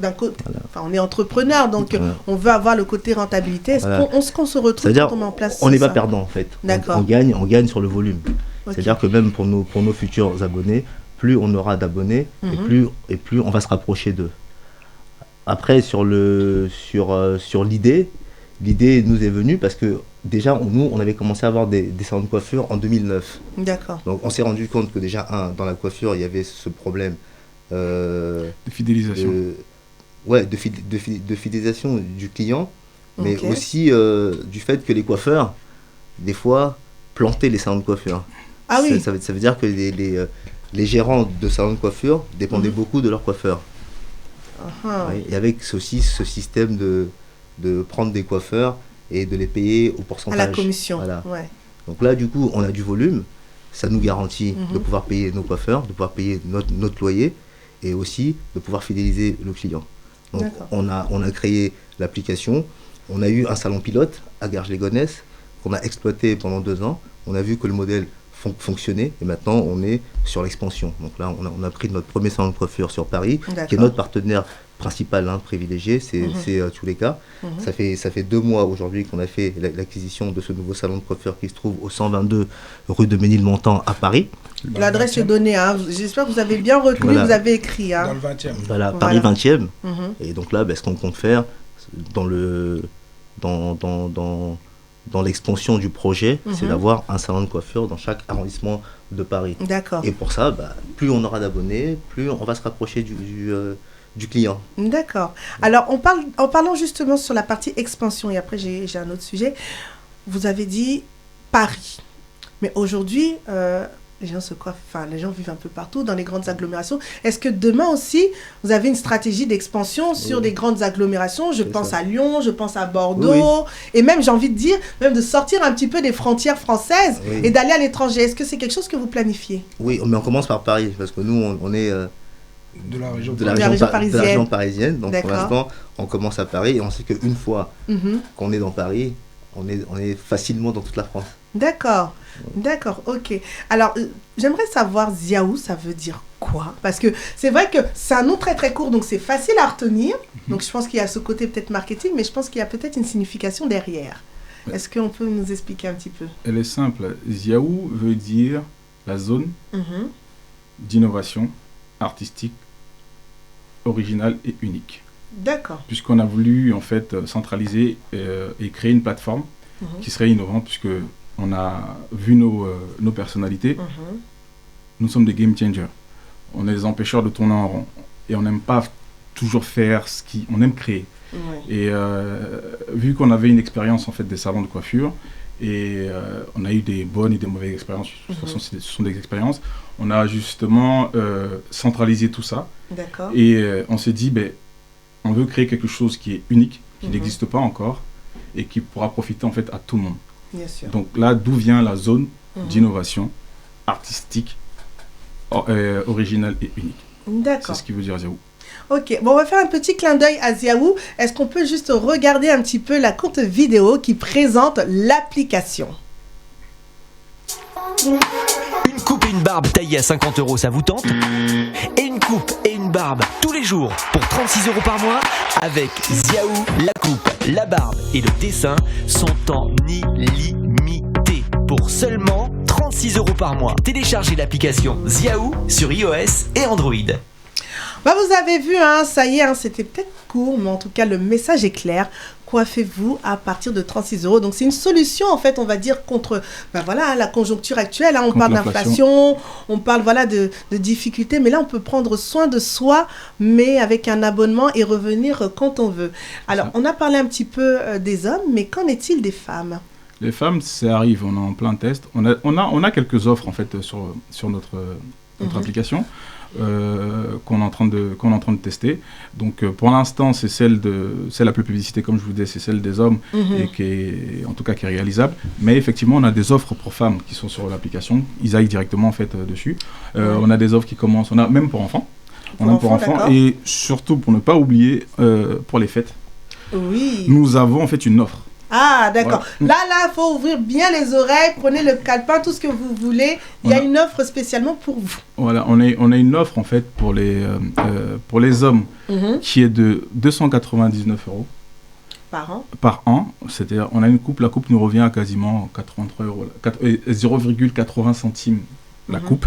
on est entrepreneur, donc on veut avoir le côté rentabilité. Est-ce qu'on se retrouve quand on met en place on n'est pas perdant en fait. On gagne sur le volume. C'est-à-dire que même pour nos futurs abonnés, plus on aura d'abonnés et plus on va se rapprocher d'eux. Après, sur l'idée nous est venue parce que déjà, nous, on avait commencé à avoir des salons de coiffure en 2009. D'accord. Donc, on s'est rendu compte que déjà, dans la coiffure, il y avait ce problème de fidélisation. De fidélisation du client, mais aussi du fait que les coiffeurs, des fois, plantaient les salons de coiffure. Ah oui. Ça veut dire que les gérants de salons de coiffure dépendaient beaucoup de leurs coiffeurs. Et avec aussi ce système de prendre des coiffeurs et de les payer au pourcentage. À la commission. Voilà. Ouais. Donc là, du coup, on a du volume. Ça nous garantit de pouvoir payer nos coiffeurs, de pouvoir payer notre loyer et aussi de pouvoir fidéliser nos clients. Donc on a créé l'application. On a eu un salon pilote à Garges-les-Gonesse qu'on a exploité pendant 2 ans. On a vu que le modèle fonctionnait et maintenant on est sur l'expansion. Donc là, on a pris notre premier salon de coiffure sur Paris, qui est notre partenaire principal, privilégié, c'est tous les cas. Ça fait 2 mois aujourd'hui qu'on a fait l'acquisition de ce nouveau salon de coiffure qui se trouve au 122 rue de Ménilmontant à Paris. L'adresse est donnée, j'espère que vous avez bien retenu, vous avez écrit. Dans le 20e. Voilà, Paris 20e. Et donc là, ce qu'on compte faire dans l'expansion du projet, c'est d'avoir un salon de coiffure dans chaque arrondissement de Paris. D'accord. Et pour ça, plus on aura d'abonnés, plus on va se rapprocher du client. D'accord. Alors, en parlant justement sur la partie expansion, et après j'ai un autre sujet, vous avez dit Paris. Mais aujourd'hui, les gens se coiffent, les gens vivent un peu partout dans les grandes agglomérations. Est-ce que demain aussi, vous avez une stratégie d'expansion sur des grandes agglomérations? Je pense à Lyon, je pense à Bordeaux, et même, j'ai envie de dire, même de sortir un petit peu des frontières françaises et d'aller à l'étranger. Est-ce que c'est quelque chose que vous planifiez? Oui, mais on commence par Paris, parce que nous, on est de la région parisienne. Donc pour l'instant, on commence à Paris et on sait qu'une fois qu'on est dans Paris, on est facilement dans toute la France. D'accord, ok. Alors, j'aimerais savoir, Ziaou, ça veut dire quoi? Parce que c'est vrai que c'est un nom très très court, donc c'est facile à retenir. Donc je pense qu'il y a ce côté peut-être marketing, mais je pense qu'il y a peut-être une signification derrière. Est-ce qu'on peut nous expliquer un petit peu? Elle est simple. Ziaou veut dire la zone d'innovation artistique, originale et unique. D'accord. Puisqu'on a voulu en fait centraliser et créer une plateforme qui serait innovante, puisque on a vu nos personnalités. Nous sommes des game changers. On est des empêcheurs de tourner en rond. Et on n'aime pas toujours faire on aime créer. Et vu qu'on avait une expérience en fait des salons de coiffure, et on a eu des bonnes et des mauvaises expériences, de toute façon ce sont des expériences, on a justement centralisé tout ça. D'accord. Et on s'est dit, on veut créer quelque chose qui est unique, qui n'existe pas encore, et qui pourra profiter en fait à tout le monde. Bien sûr. Donc là, d'où vient la zone d'innovation artistique, originale et unique. D'accord. C'est ce qui veut dire Ziaou. Ok, bon, on va faire un petit clin d'œil à Ziaou. Est-ce qu'on peut juste regarder un petit peu la courte vidéo qui présente l'application? Une coupe et une barbe taillée à 50 €, ça vous tente? Et une coupe et une barbe tous les jours pour 36 € par mois? Avec Ziaou, la coupe, la barbe et le dessin sont en illimité pour seulement 36 € par mois. Téléchargez l'application Ziaou sur iOS et Android. Vous avez vu, ça y est, c'était peut-être court, mais en tout cas, le message est clair. Coiffez-vous à partir de 36 €. Donc, c'est une solution, en fait, on va dire, contre la conjoncture actuelle. On parle d'inflation, on parle de difficultés, mais là, on peut prendre soin de soi, mais avec un abonnement et revenir quand on veut. Alors, on a parlé un petit peu des hommes, mais qu'en est-il des femmes? Les femmes, ça arrive, on est en plein test. On a quelques offres, en fait, sur notre application. Qu'on est en train de tester. Donc pour l'instant c'est celle la plus publicité, comme je vous disais, c'est celle des hommes et qui est réalisable, mais effectivement on a des offres pour femmes qui sont sur l'application, ils aillent directement en fait dessus. On a des offres qui commencent, on a même pour enfants, et surtout pour ne pas oublier pour les fêtes, nous avons en fait une offre. Ah, d'accord. Voilà. Là, il faut ouvrir bien les oreilles, prenez le calepin, tout ce que vous voulez. Il y a une offre spécialement pour vous. Voilà, on a une offre en fait pour les hommes qui est de 299 € par an. C'est-à-dire, on a une coupe, la coupe nous revient à quasiment 83 €, 0,80 centimes la coupe.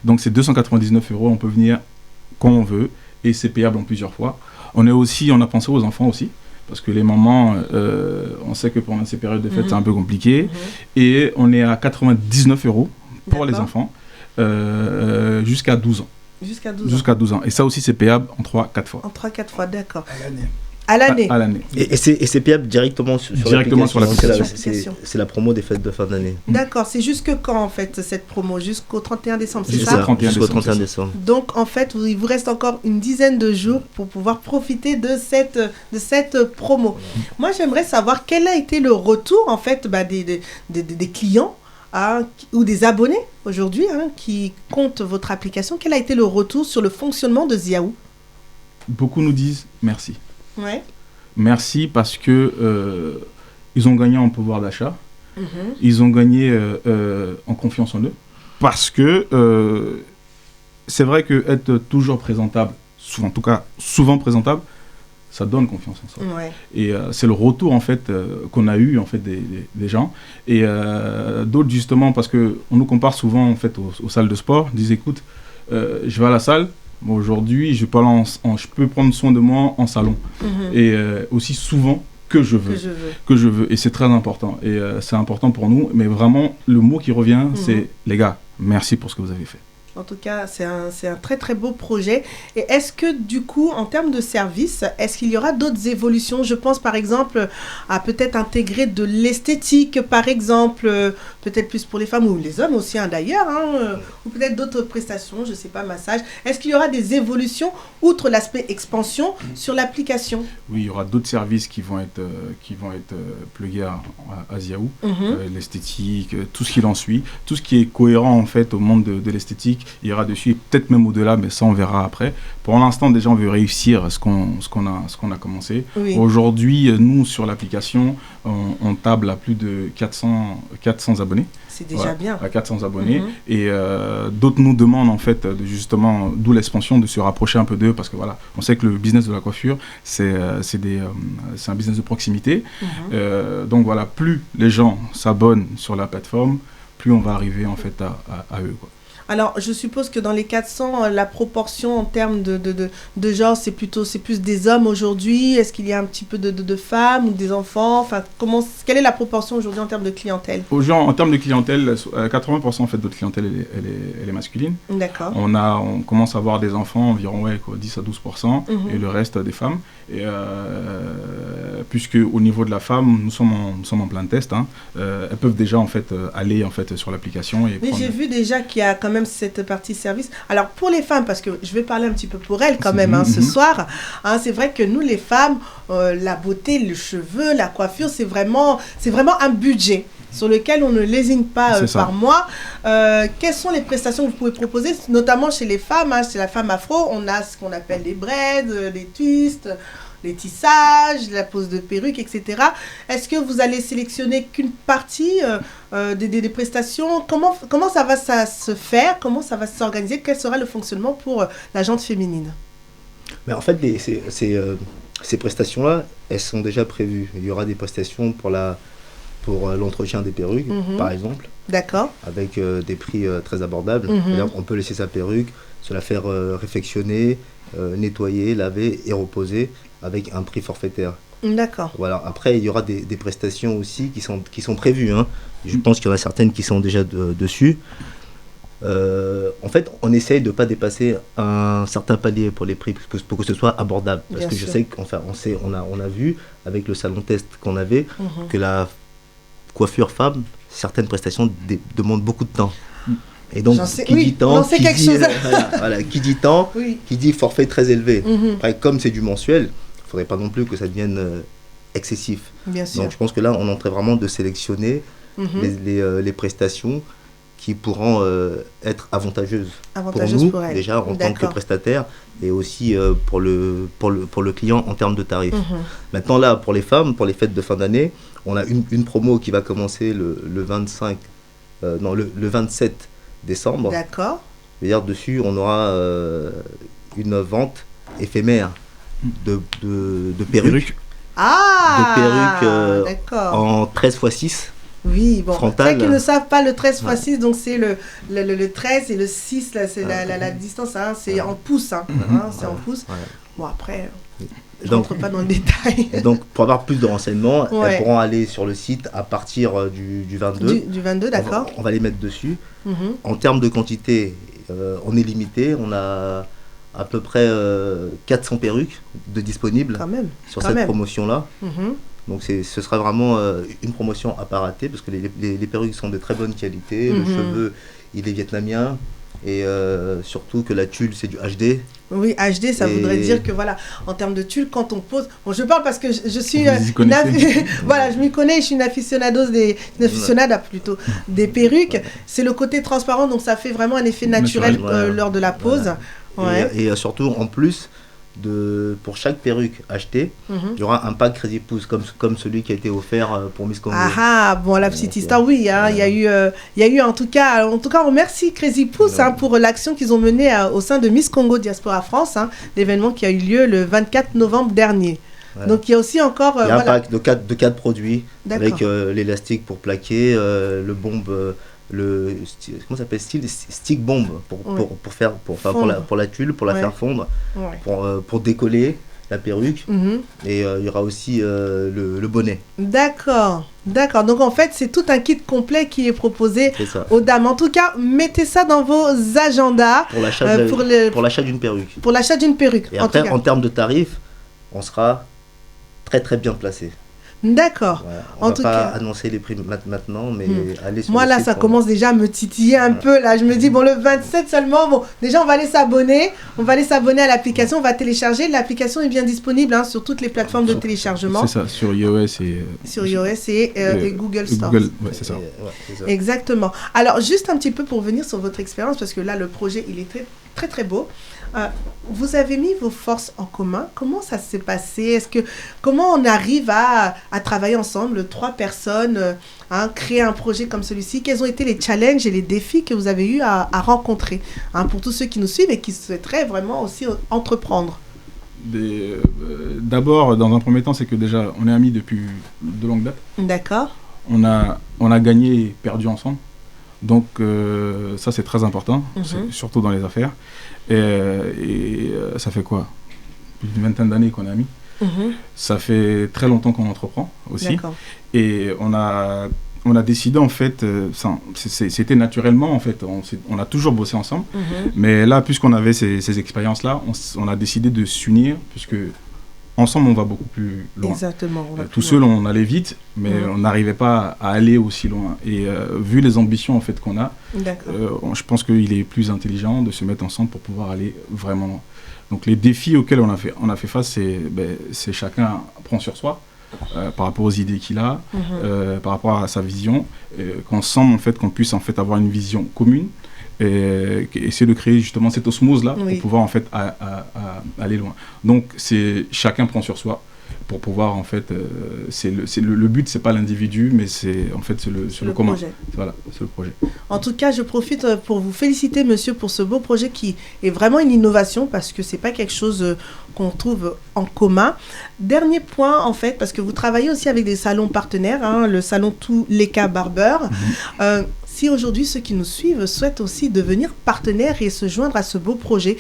Donc c'est 299 €, on peut venir quand on veut et c'est payable en plusieurs fois. On a pensé aux enfants aussi. Parce que les mamans, on sait que pendant ces périodes de fête, c'est un peu compliqué. Et on est à 99 € pour les enfants jusqu'à 12 ans. Jusqu'à 12 ans. Et ça aussi, c'est payable en 3-4 fois. En 3-4 fois, d'accord. À l'année. À l'année. Et c'est payable directement sur l'application. C'est la promo des fêtes de fin d'année. D'accord, c'est jusque quand en fait cette promo? Jusqu'au 31 décembre, c'est ça? Jusqu'au 31 décembre. Donc en fait, il vous reste encore une dizaine de jours pour pouvoir profiter de cette promo. Moi, j'aimerais savoir quel a été le retour en fait des clients ou des abonnés aujourd'hui qui comptent votre application. Quel a été le retour sur le fonctionnement de Ziaou? Beaucoup nous disent merci. Ouais. Merci parce que ils ont gagné en pouvoir d'achat, ils ont gagné en confiance en eux, parce que c'est vrai que être toujours présentable, en tout cas souvent présentable, ça donne confiance en soi. Ouais. Et c'est le retour en fait qu'on a eu en fait des gens et d'autres justement parce que on nous compare souvent en fait aux salles de sport, disent écoute, je vais à la salle. Aujourd'hui, je peux prendre soin de moi en salon. Et aussi souvent que je veux. Et c'est très important. Et c'est important pour nous. Mais vraiment, le mot qui revient, c'est les gars, merci pour ce que vous avez fait. En tout cas, c'est un très très beau projet. Et est-ce que du coup, en termes de services, est-ce qu'il y aura d'autres évolutions? Je pense par exemple à peut-être intégrer de l'esthétique, par exemple, peut-être plus pour les femmes ou les hommes aussi d'ailleurs, ou peut-être d'autres prestations, je ne sais pas, massage. Est-ce qu'il y aura des évolutions outre l'aspect expansion sur l'application? Oui, il y aura d'autres services qui vont être plugués à Ziaou, l'esthétique, tout ce qui en suit, tout ce qui est cohérent en fait au monde de l'esthétique. Il y aura dessus, peut-être même au-delà, mais ça on verra après. Pour l'instant, déjà on veut réussir ce qu'on a commencé. Oui. Aujourd'hui, nous sur l'application, on table à plus de 400 abonnés. C'est déjà bien. À 400 abonnés. Et d'autres nous demandent en fait, justement, d'où l'expansion, de se rapprocher un peu d'eux, parce que voilà, on sait que le business de la coiffure, c'est un business de proximité. Donc voilà, plus les gens s'abonnent sur la plateforme, plus on va arriver en fait à eux, quoi. Alors, je suppose que dans les 400, la proportion en termes de genre, c'est plus des hommes aujourd'hui. Est-ce qu'il y a un petit peu de femmes ou des enfants? Enfin, quelle est la proportion aujourd'hui en termes de clientèle? En termes de clientèle, 80% en fait, de notre clientèle, elle est masculine. D'accord. On commence à avoir des enfants, environ 10 à 12%, et le reste des femmes. Et puisque au niveau de la femme, nous sommes en plein test. Elles peuvent déjà en fait aller en fait sur l'application. Mais j'ai vu déjà qu'il y a quand même cette partie service. Alors pour les femmes, parce que je vais parler un petit peu pour elles quand même ce soir. C'est vrai que nous les femmes, la beauté, les cheveux, la coiffure, c'est vraiment un budget sur lequel on ne lésine pas par mois. Quelles sont les prestations que vous pouvez proposer, notamment chez les femmes, chez la femme afro? On a ce qu'on appelle les braids, les twists, les tissages, la pose de perruque, etc. Est-ce que vous allez sélectionner qu'une partie des prestations? Comment ça va se faire? Comment ça va s'organiser? Quel sera le fonctionnement pour la jante féminine? Mais en fait, ces prestations-là, elles sont déjà prévues. Il y aura des prestations pour l'entretien des perruques, par exemple. D'accord. Avec des prix très abordables. On peut laisser sa perruque, se la faire réfectionner, nettoyer, laver et reposer avec un prix forfaitaire. D'accord. Voilà. Après, il y aura des prestations aussi qui sont prévues. Je pense qu'il y en a certaines qui sont déjà dessus. En fait, on essaye de ne pas dépasser un certain palier pour les prix pour que ce soit abordable. Parce que je sais on a vu avec le salon test qu'on avait que la coiffure femme, certaines prestations demandent beaucoup de temps. Et donc, qui dit temps, qui dit forfait très élevé. Après, comme c'est du mensuel, il ne faudrait pas non plus que ça devienne excessif. Bien sûr. Donc, je pense que là, on est en train vraiment de sélectionner les prestations qui pourront être avantageuses pour nous, pour déjà en tant que prestataire, et aussi pour le client en termes de tarifs. Maintenant, là, pour les femmes, pour les fêtes de fin d'année, on a une promo qui va commencer le 27 décembre. D'accord. C'est-à-dire dessus, on aura une vente éphémère de perruques. De perruques en 13x6. Oui, bon, frontale. Ceux qui ne savent pas, le 13x6, donc c'est le 13 et le 6, là, c'est la distance, c'est en pouces. C'est en pouces. Bon, après, je ne rentre pas dans le détail. Et donc, pour avoir plus de renseignements, elles pourront aller sur le site à partir du 22. Du 22, d'accord. On va les mettre dessus. En termes de quantité, on est limité. On à peu près 400 perruques de disponibles sur cette promotion-là. Donc ce sera vraiment une promotion à pas rater parce que les perruques sont de très bonne qualité, le cheveu il est vietnamien et surtout que la tulle c'est du HD. Oui, HD, ça voudrait dire que voilà, en termes de tulle, quand on pose... Bon, je parle parce que je suis... voilà, je m'y connais, je suis une aficionado des perruques. C'est le côté transparent, donc ça fait vraiment un effet naturel lors de la pose. Voilà. Et surtout, en plus, pour chaque perruque achetée, il y aura un pack Crazy Pouce comme celui qui a été offert pour Miss Congo. Ah, bon, la petite histoire, oui, hein, il y a eu en tout cas, on remercie Crazy Pouce pour l'action qu'ils ont menée au sein de Miss Congo Diaspora France, l'événement qui a eu lieu le 24 novembre dernier. Voilà. Donc il y a aussi encore... il y a un pack de 4 produits avec l'élastique pour plaquer, le bombe... comment ça s'appelle, stick bomb pour la tulle, pour la faire fondre, pour décoller la perruque, et il y aura aussi le bonnet. D'accord, donc en fait c'est tout un kit complet qui est proposé aux dames. En tout cas, mettez ça dans vos agendas pour l'achat d'une perruque. Pour l'achat d'une perruque. Et après, en termes de tarifs, on sera très très bien placé. D'accord. Voilà. On ne va pas annoncer les prix maintenant, mais allez sur moi, là, ça commence déjà à me titiller un peu. Là, je me dis, bon, le 27 seulement, bon, déjà, on va aller s'abonner. On va aller s'abonner à l'application. On va télécharger. L'application est bien disponible sur toutes les plateformes de téléchargement. C'est ça, sur iOS et... Sur iOS et Google Store. Google, c'est ça. C'est ça. Exactement. Alors, juste un petit peu pour revenir sur votre expérience, parce que là, le projet, il est très, très, très beau. Vous avez mis vos forces en commun. Comment ça s'est passé? Comment on arrive à travailler ensemble, 3 personnes, créer un projet comme celui-ci? Quels ont été les challenges et les défis que vous avez eu à rencontrer pour tous ceux qui nous suivent et qui souhaiteraient vraiment aussi entreprendre? D'abord, dans un premier temps, c'est que déjà, on est amis depuis de longue date. D'accord. On a gagné et perdu ensemble. Donc, ça, c'est très important, surtout dans les affaires. Et ça fait quoi? Plus d'une vingtaine d'années qu'on est amis. Ça fait très longtemps qu'on entreprend aussi. D'accord. Et on a décidé, en fait, c'était naturellement, en fait, on a toujours bossé ensemble. Mais là, puisqu'on avait ces expériences-là, on a décidé de s'unir, puisque ensemble, on va beaucoup plus loin. Exactement. Tout seul, on allait vite, mais on n'arrivait pas à aller aussi loin. Et vu les ambitions en fait, qu'on a, je pense qu'il est plus intelligent de se mettre ensemble pour pouvoir aller vraiment loin. Donc les défis auxquels on a fait face, c'est chacun prend sur soi par rapport aux idées qu'il a, par rapport à sa vision, qu'ensemble, en fait, qu'on puisse en fait, avoir une vision commune. Et essayer de créer justement cette osmose là pour pouvoir en fait aller loin. Donc c'est chacun prend sur soi pour pouvoir en fait le but, c'est pas l'individu, mais c'est en fait c'est le commun. Projet. Voilà, c'est le projet. En tout cas, je profite pour vous féliciter, monsieur, pour ce beau projet qui est vraiment une innovation, parce que c'est pas quelque chose qu'on trouve en commun. Dernier point, en fait, parce que vous travaillez aussi avec des salons partenaires, le salon Tous les cas Barber. Si aujourd'hui ceux qui nous suivent souhaitent aussi devenir partenaires et se joindre à ce beau projet,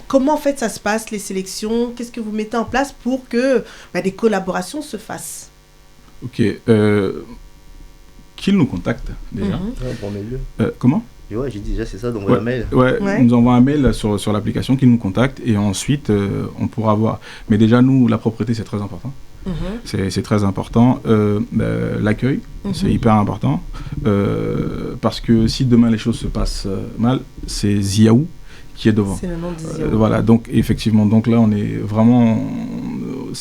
comment en fait ça se passe, les sélections? Qu'est-ce que vous mettez en place pour que des collaborations se fassent? Ok. Qu'ils nous contactent déjà. Comment? Ouais, j'ai dit déjà, c'est ça, d'envoyer un mail. Ouais, nous envoie un mail sur l'application, qu'ils nous contactent, et ensuite on pourra voir. Mais déjà, nous, la propreté, c'est très important. C'est très important. L'accueil, c'est hyper important. Parce que si demain les choses se passent mal, c'est Ziaou qui est devant. C'est le nom de Ziaou. Voilà, donc effectivement, donc là on est vraiment...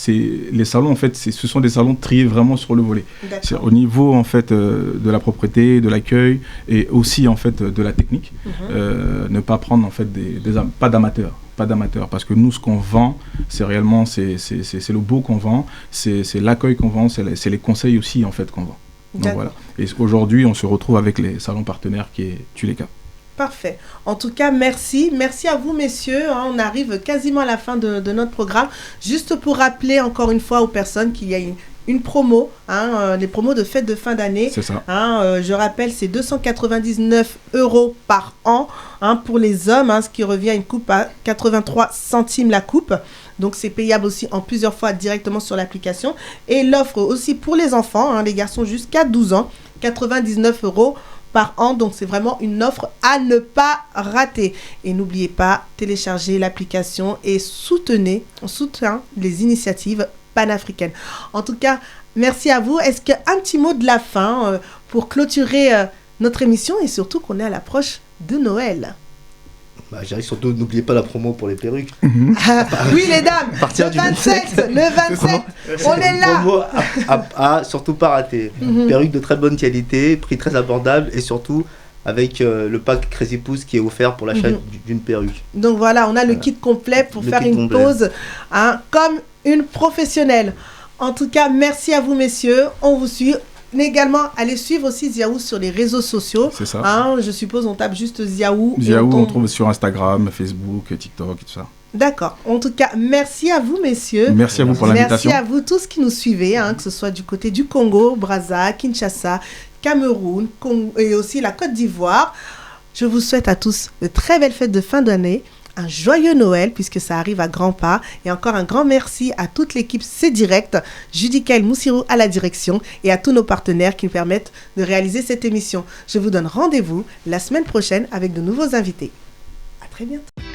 les salons en fait, ce sont des salons triés vraiment sur le volet. C'est au niveau en fait de la propreté, de l'accueil et aussi en fait de la technique. Ne pas prendre en fait pas d'amateurs, parce que nous ce qu'on vend, c'est réellement c'est le beau qu'on vend, c'est l'accueil qu'on vend, c'est les conseils aussi en fait qu'on vend. Donc voilà. Et aujourd'hui on se retrouve avec les salons partenaires qui est Tuleka. Parfait. En tout cas, merci. Merci à vous, messieurs. On arrive quasiment à la fin de notre programme. Juste pour rappeler encore une fois aux personnes qu'il y a une promo, les promos de fête de fin d'année. C'est ça. Je rappelle, c'est 299 € par an pour les hommes, ce qui revient à une coupe à 83 centimes la coupe. Donc, c'est payable aussi en plusieurs fois directement sur l'application. Et l'offre aussi pour les enfants, les garçons jusqu'à 12 ans, 99 € par an. Donc, c'est vraiment une offre à ne pas rater. Et n'oubliez pas, téléchargez l'application et on soutient les initiatives panafricaines. En tout cas, merci à vous. Est-ce qu'un petit mot de la fin pour clôturer notre émission et surtout qu'on est à l'approche de Noël? J'arrive surtout, n'oubliez pas la promo pour les perruques. Oui, les dames, le 27, on est là. Promo à surtout pas rater. Perruque de très bonne qualité, prix très abordable et surtout avec le pack Crazy Pouce qui est offert pour l'achat d'une perruque. Donc voilà, on a le kit complet pour faire une pause comme une professionnelle. En tout cas, merci à vous, messieurs. On vous suit. Mais également, allez suivre aussi Ziaou sur les réseaux sociaux. C'est ça. Je suppose on tape juste Ziaou. Ziaou, on trouve sur Instagram, Facebook, TikTok et tout ça. D'accord. En tout cas, merci à vous, messieurs. Merci à vous pour l'invitation. Merci à vous tous qui nous suivez, que ce soit du côté du Congo, Brazza, Kinshasa, Cameroun et aussi la Côte d'Ivoire. Je vous souhaite à tous de très belles fêtes de fin d'année. Un joyeux Noël, puisque ça arrive à grands pas. Et encore un grand merci à toute l'équipe C'est Direct, Judicaël Moussirou à la direction et à tous nos partenaires qui nous permettent de réaliser cette émission. Je vous donne rendez-vous la semaine prochaine avec de nouveaux invités. À très bientôt.